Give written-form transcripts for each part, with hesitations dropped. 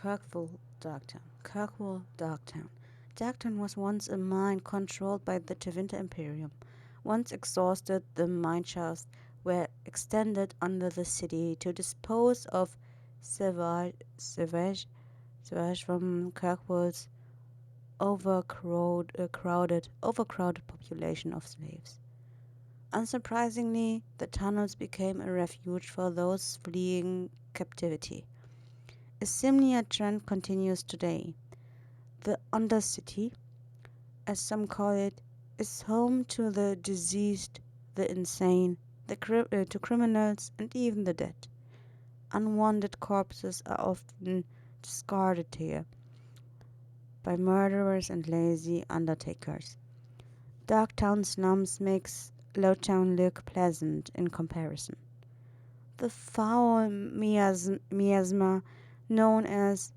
Kirkwall, Darktown. Darktown was once a mine controlled by the Tevinter Imperium. Once exhausted, the mine shafts were extended under the city to dispose of sewage from Kirkwall's overcrowded population of slaves. Unsurprisingly, the tunnels became a refuge for those fleeing captivity. A similar trend continues today. The Undercity, as some call it, is home to the diseased, the insane, to criminals, and even the dead. Unwanted corpses are often discarded here by murderers and lazy undertakers. Darktown slums makes Lowtown look pleasant in comparison. The foul miasma known as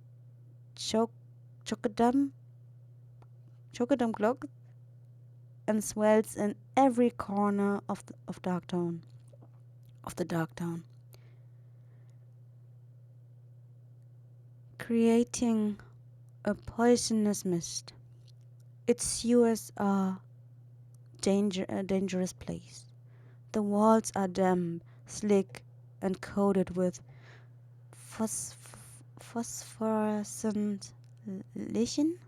Chocodam clock and swells in every corner of the Darktown, creating a poisonous mist. Its sewers are a dangerous place. The walls are damp, slick, and coated with phosphorescent lichen.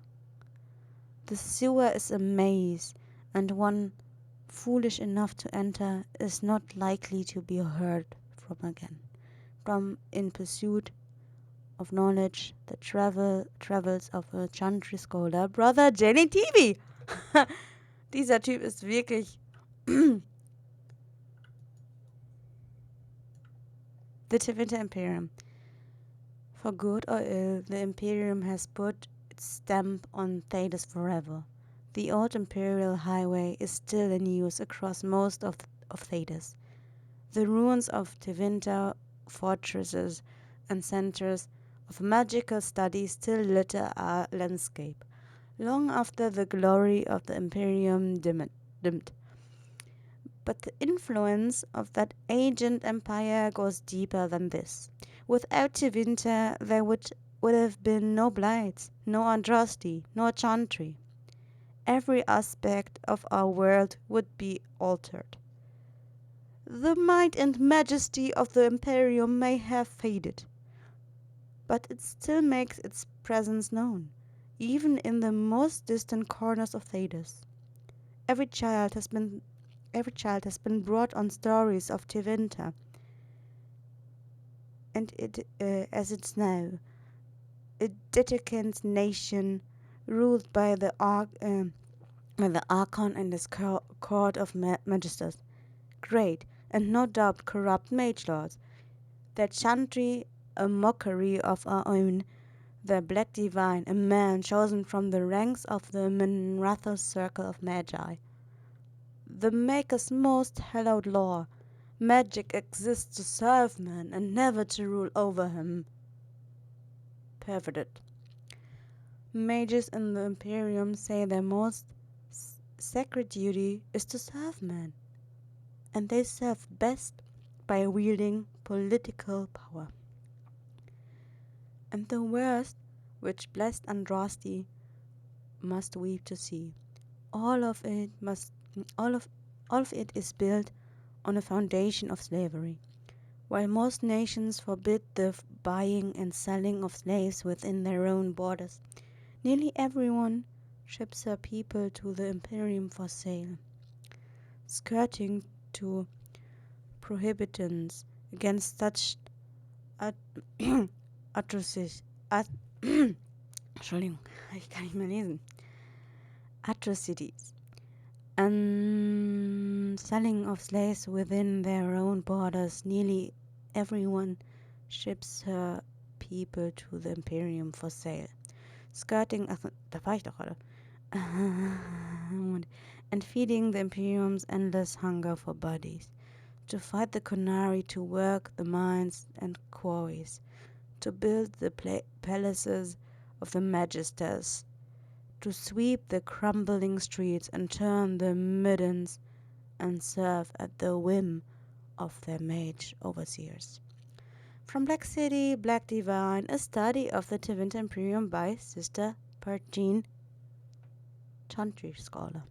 The sewer is a maze, and one foolish enough to enter is not likely to be heard from again. From in pursuit of knowledge, the travels of a country scholar, Brother Jenny TV. Dieser Typ ist wirklich the Tevinter Imperium. For good or ill, the Imperium has put its stamp on Thedas forever. The old Imperial Highway is still in use across most of Thedas. The ruins of Tevinter fortresses and centers of magical study still litter our landscape, long after the glory of the Imperium dimmed. But the influence of that ancient empire goes deeper than this. Without Tevinter, there would have been no blights, no Andrasti, no Chantry. Every aspect of our world would be altered. The might and majesty of the Imperium may have faded, but it still makes its presence known, even in the most distant corners of Thedas. Every child has been brought on stories of Tevinter, and as it's now, a determined nation ruled by the Archon and his court of magisters, great and no doubt corrupt mage lords, their chantry a mockery of our own, the Black Divine, a man chosen from the ranks of the Minrathous circle of Magi. The Maker's most hallowed law, magic exists to serve man and never to rule over him. Perverted. Mages in the Imperium say their most sacred duty is to serve man, and they serve best by wielding political power. And the worst, which blessed Andrasti must weep to see, all of it is built on a foundation of slavery. While most nations forbid the buying and selling of slaves within their own borders, nearly everyone ships her people to the Imperium for sale, skirting to prohibitions against such atrocities. Entschuldigung, ich kann nicht mehr lesen. Atrocities and selling of slaves within their own borders. Nearly everyone ships her people to the Imperium for sale, skirting, da war ich doch gerade, and feeding the Imperium's endless hunger for bodies, to fight the Conari, to work the mines and quarries, to build the palaces of the magisters, to sweep the crumbling streets and turn the middens and serve at the whim of their mage overseers. From Black City, Black Divine, a study of the Winter Imperium by Sister Pertine Chantry Scholar.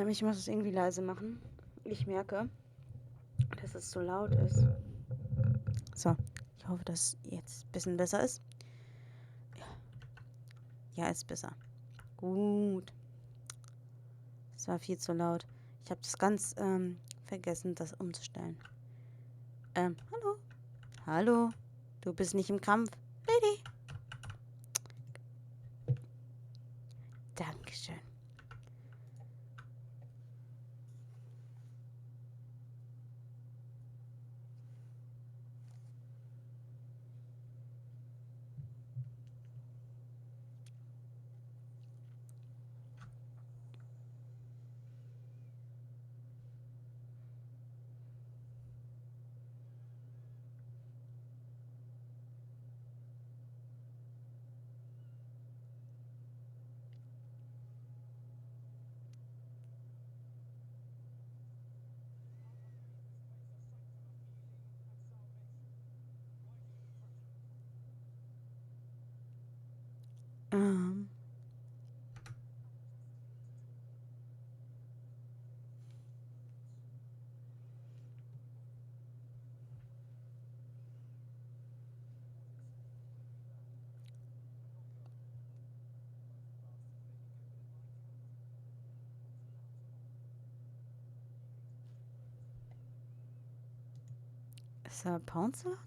Ich muss es irgendwie leise machen. Ich merke, dass es zu laut ist. So, ich hoffe, dass es jetzt ein bisschen besser ist. Ja, ist besser. Gut. Es war viel zu laut. Ich habe das ganz vergessen, das umzustellen. Hallo? Hallo? Du bist nicht im Kampf? Lady? Dankeschön. Ist er Poundsalat?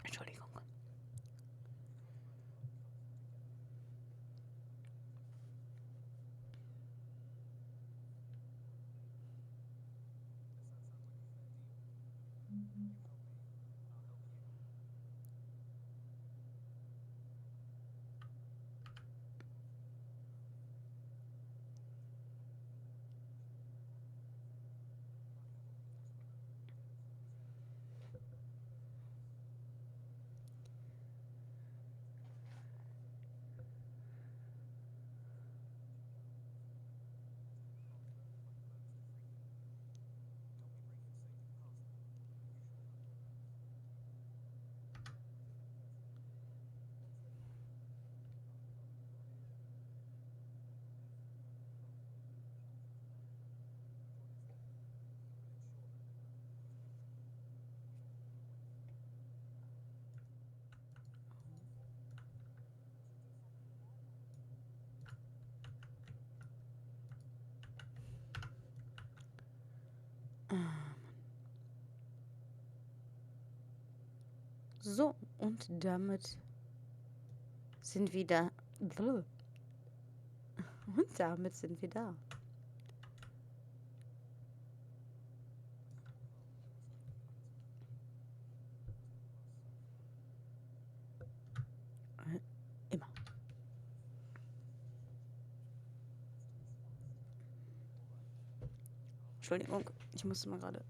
Entschuldigung. So, und damit sind wir da. Und damit sind wir da. Immer. Entschuldigung, ich musste mal gerade.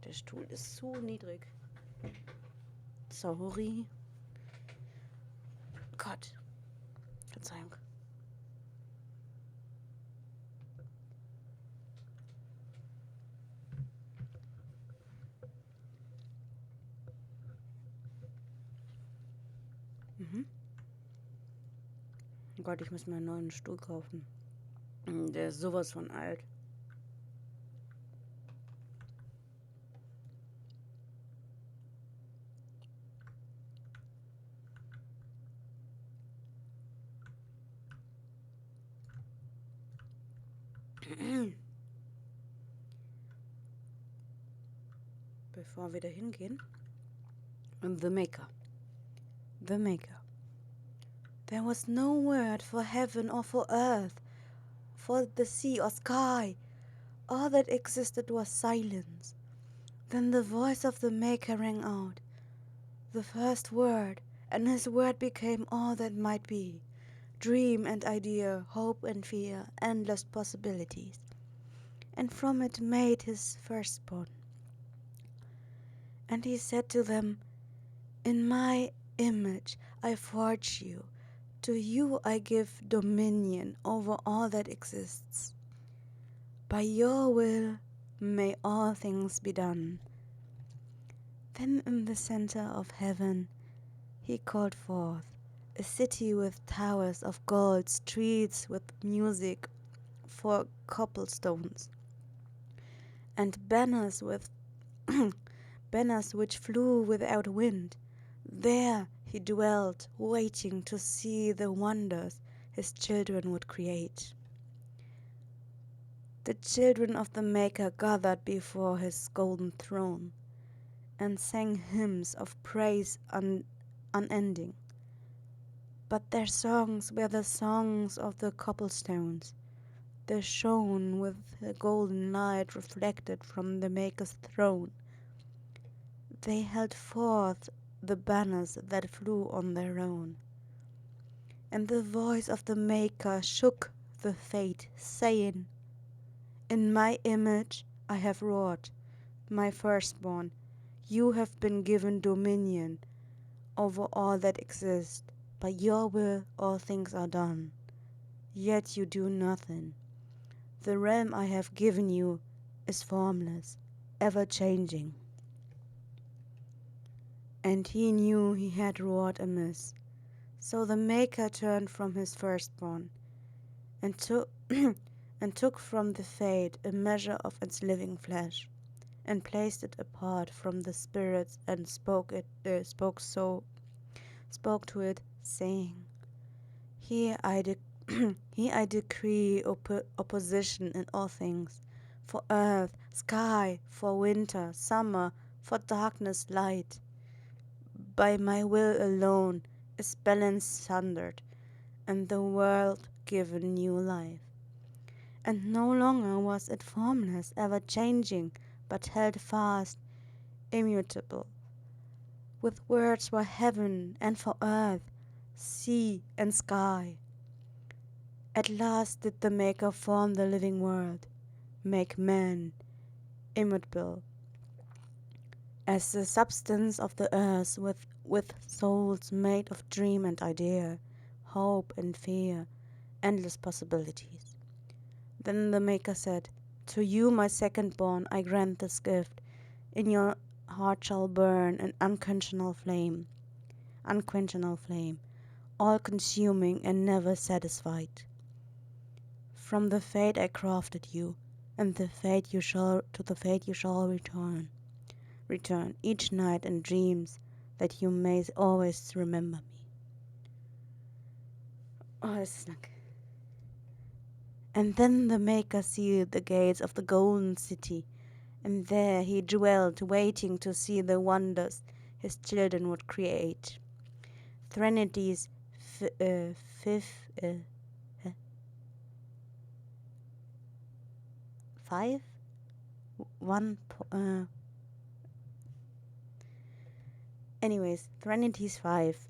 Der Stuhl ist zu niedrig. Sorry. Gott. Verzeihung. Oh Gott, ich muss mir einen neuen Stuhl kaufen. Der ist sowas von alt. Bevor wir da hingehen. The Maker. The Maker. There was no word for heaven or for earth, for the sea or sky. All that existed was silence. Then the voice of the Maker rang out, the first word, and his word became all that might be. Dream and idea, hope and fear, endless possibilities. And from it made his firstborn. And he said to them, in my image I forge you. To you I give dominion over all that exists. By your will may all things be done. Then in the center of heaven he called forth a city with towers of gold, streets with music for cobblestones, and banners with banners which flew without wind. There he dwelt, waiting to see the wonders his children would create. The children of the Maker gathered before his golden throne and sang hymns of praise unending. But their songs were the songs of the cobblestones. They shone with a golden light reflected from the Maker's throne. They held forth the banners that flew on their own. And the voice of the Maker shook the fate, saying, in my image I have wrought, my firstborn. You have been given dominion over all that exists. By your will all things are done. Yet you do nothing. The realm I have given you is formless, ever changing. And he knew he had wrought amiss. So the Maker turned from his firstborn, and took and took from the fate a measure of its living flesh, and placed it apart from the spirits, and spoke to it, saying, Here I decree opposition in all things, for earth, sky, for winter, summer, for darkness, light. By my will alone is balance sundered, and the world given new life. And no longer was it formless, ever changing, but held fast, immutable, with words for heaven and for earth, sea and sky. At last did the Maker form the living world, make man immutable, as the substance of the earth, with souls made of dream and idea, hope and fear, endless possibilities. Then the Maker said, to you, my second-born, I grant this gift. In your heart shall burn an unquenchable flame, all-consuming and never satisfied. From the fate I crafted you, and to the fate you shall return. Return each night in dreams, that you may always remember me. Oh, das ist lang. And then the Maker sealed the gates of the golden city, and there he dwelt, waiting to see the wonders his children would create. Trinity's five? Anyways, Trinity's 5.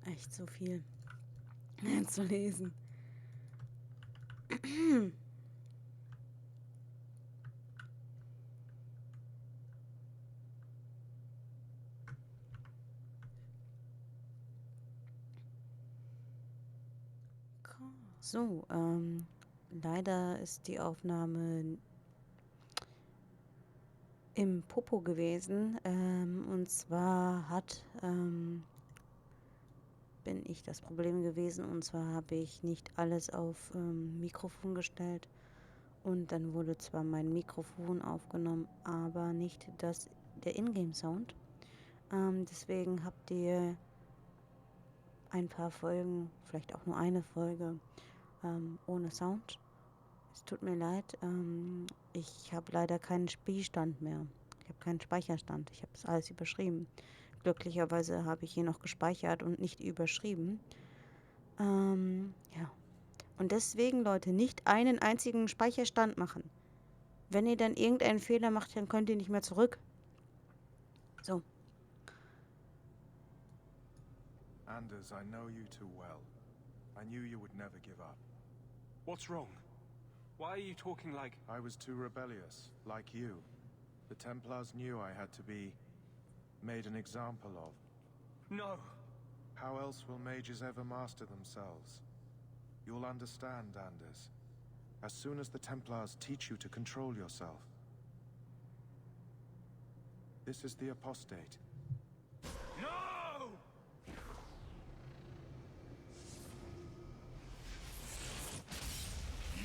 Echt so viel zu lesen. So, leider ist die Aufnahme im Popo gewesen. Und zwar bin ich das Problem gewesen. Und zwar habe ich nicht alles auf Mikrofon gestellt Und dann wurde zwar mein Mikrofon aufgenommen, aber nicht der Ingame-Sound. Deswegen habt ihr ein paar Folgen, vielleicht auch nur eine Folge, ohne Sound. Es tut mir leid, ich habe leider keinen Spielstand mehr. Ich habe keinen Speicherstand. Ich habe das alles überschrieben. Glücklicherweise habe ich hier noch gespeichert und nicht überschrieben. Ja. Und deswegen, Leute, nicht einen einzigen Speicherstand machen. Wenn ihr dann irgendeinen Fehler macht, dann könnt ihr nicht mehr zurück. So. Anders, I know you too well. I knew you would never give up. What's wrong? Why are you talking like... I was too rebellious, like you. The Templars knew I had to be made an example of. No! How else will mages ever master themselves? You'll understand, Anders. As soon as the Templars teach you to control yourself. This is the apostate. No!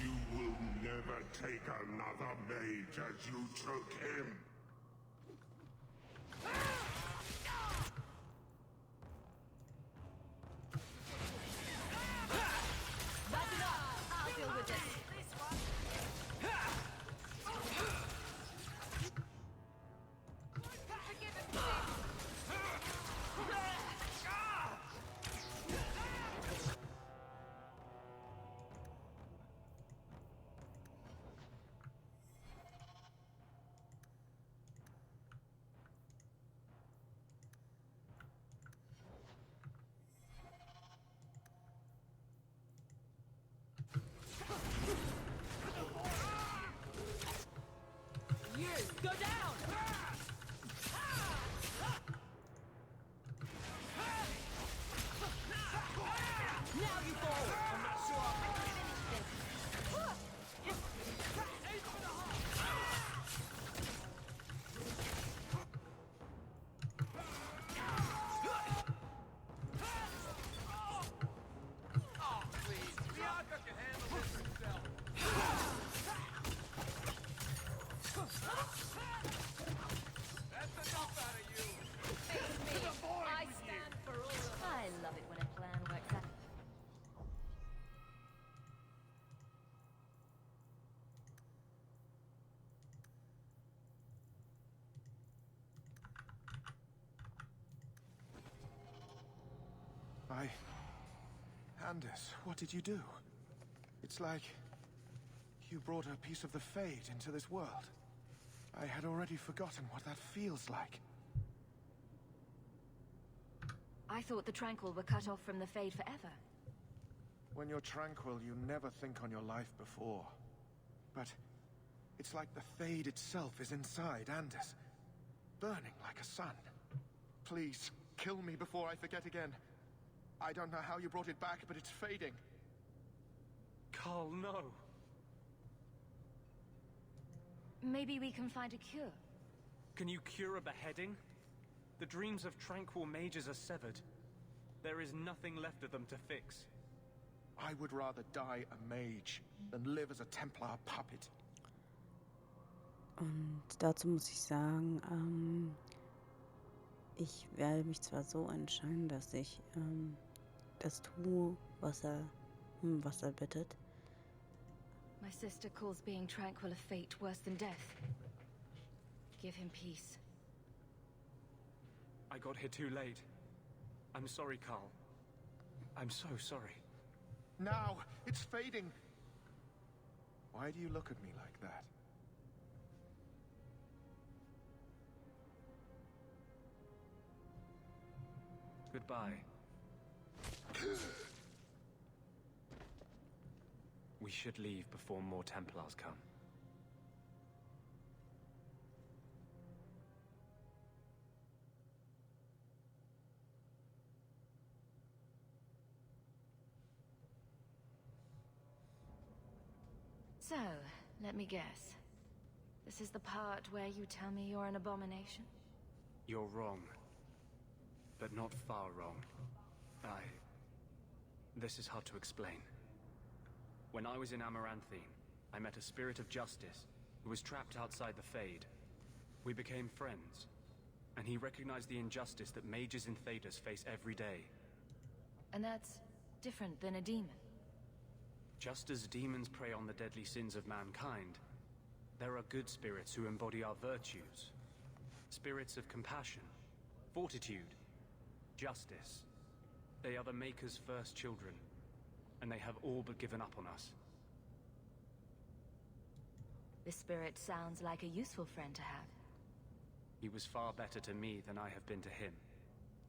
You will never take another mage as you took him. That's enough! I'll deal with this. Go down! Now you fall! I'm not sure I can finish this. Aim for the Oh, please. Bianca can handle this herself. That's enough out of you. face me. I stand for all of us. I love it when a plan works out. Anders, what did you do? It's like you brought a piece of the Fade into this world. I had already forgotten what that feels like. I thought the Tranquil were cut off from the Fade forever. When you're tranquil, you never think on your life before. But it's like the Fade itself is inside Anders, burning like a sun. Please, kill me before I forget again. I don't know how you brought it back, but it's fading. Carl, no. Maybe we can find a cure. Can you cure a beheading? The dreams of tranquil mages are severed. There is nothing left of them to fix. I would rather die a mage than live as a Templar puppet. Und dazu muss ich sagen, ich werde mich zwar so entscheiden, dass ich das tue, was er bittet. My sister calls being tranquil a fate worse than death. Give him peace. I got here too late. I'm sorry, Carl. I'm so sorry. Now, it's fading. Why do you look at me like that? Goodbye. We should leave before more Templars come. So, let me guess. This is the part where you tell me you're an abomination? You're wrong. But not far wrong. This is hard to explain. When I was in Amaranthine, I met a spirit of justice who was trapped outside the Fade. We became friends, and he recognized the injustice that mages in Thedas face every day. And that's different than a demon. Just as demons prey on the deadly sins of mankind, there are good spirits who embody our virtues. Spirits of compassion, fortitude, justice. They are the Maker's first children, and they have all but given up on us. This spirit sounds like a useful friend to have. He was far better to me than I have been to him.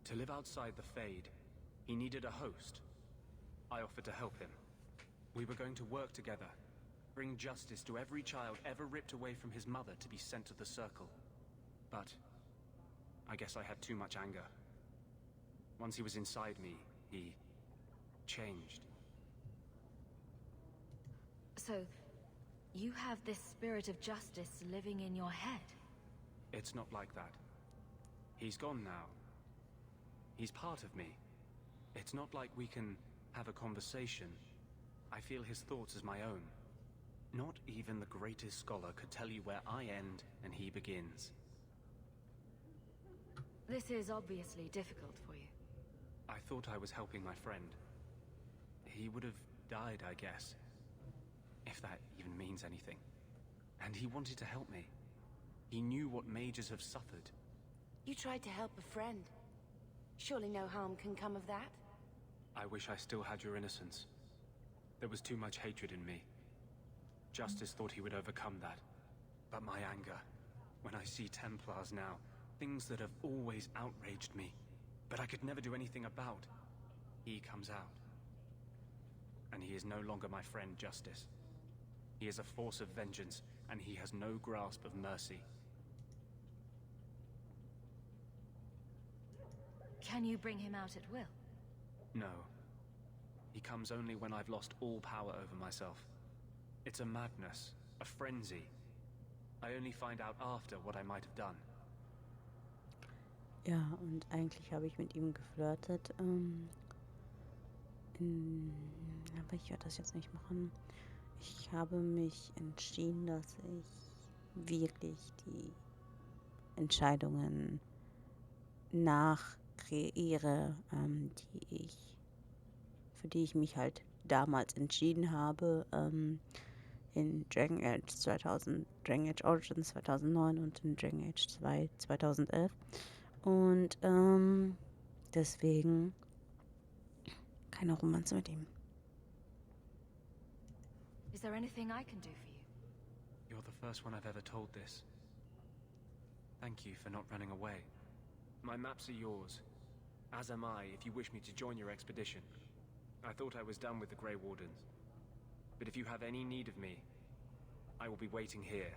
To live outside the Fade, he needed a host. I offered to help him. We were going to work together, bring justice to every child ever ripped away from his mother to be sent to the Circle. But I guess I had too much anger. Once he was inside me, he changed. So, you have this spirit of justice living in your head? It's not like that. He's gone now. He's part of me. It's not like we can have a conversation. I feel his thoughts as my own. Not even the greatest scholar could tell you where I end and he begins. This is obviously difficult for you. I thought I was helping my friend. He would have died, I guess. If that even means anything. And he wanted to help me. He knew what mages have suffered. You tried to help a friend. Surely no harm can come of that? I wish I still had your innocence. There was too much hatred in me. Justice thought he would overcome that. But my anger, when I see Templars now, things that have always outraged me, but I could never do anything about, he comes out. And he is no longer my friend, Justice. He is a force of vengeance, and he has no grasp of mercy. Can you bring him out at will? No. He comes only when I've lost all power over myself. It's a madness, a frenzy. I only find out after what I might have done. Ja, und eigentlich habe ich mit ihm geflirtet. Aber ich werde das jetzt nicht machen. Ich habe mich entschieden, dass ich wirklich die Entscheidungen nachkreiere, für die ich mich halt damals entschieden habe, in Dragon Age Origins 2009 und in Dragon Age 2 2011. Und deswegen keine Romanze mit ihm. Is there anything I can do for you? You're the first one I've ever told this. Thank you for not running away. My maps are yours, as am I if you wish me to join your expedition. I thought I was done with the Grey Wardens. But if you have any need of me, I will be waiting here.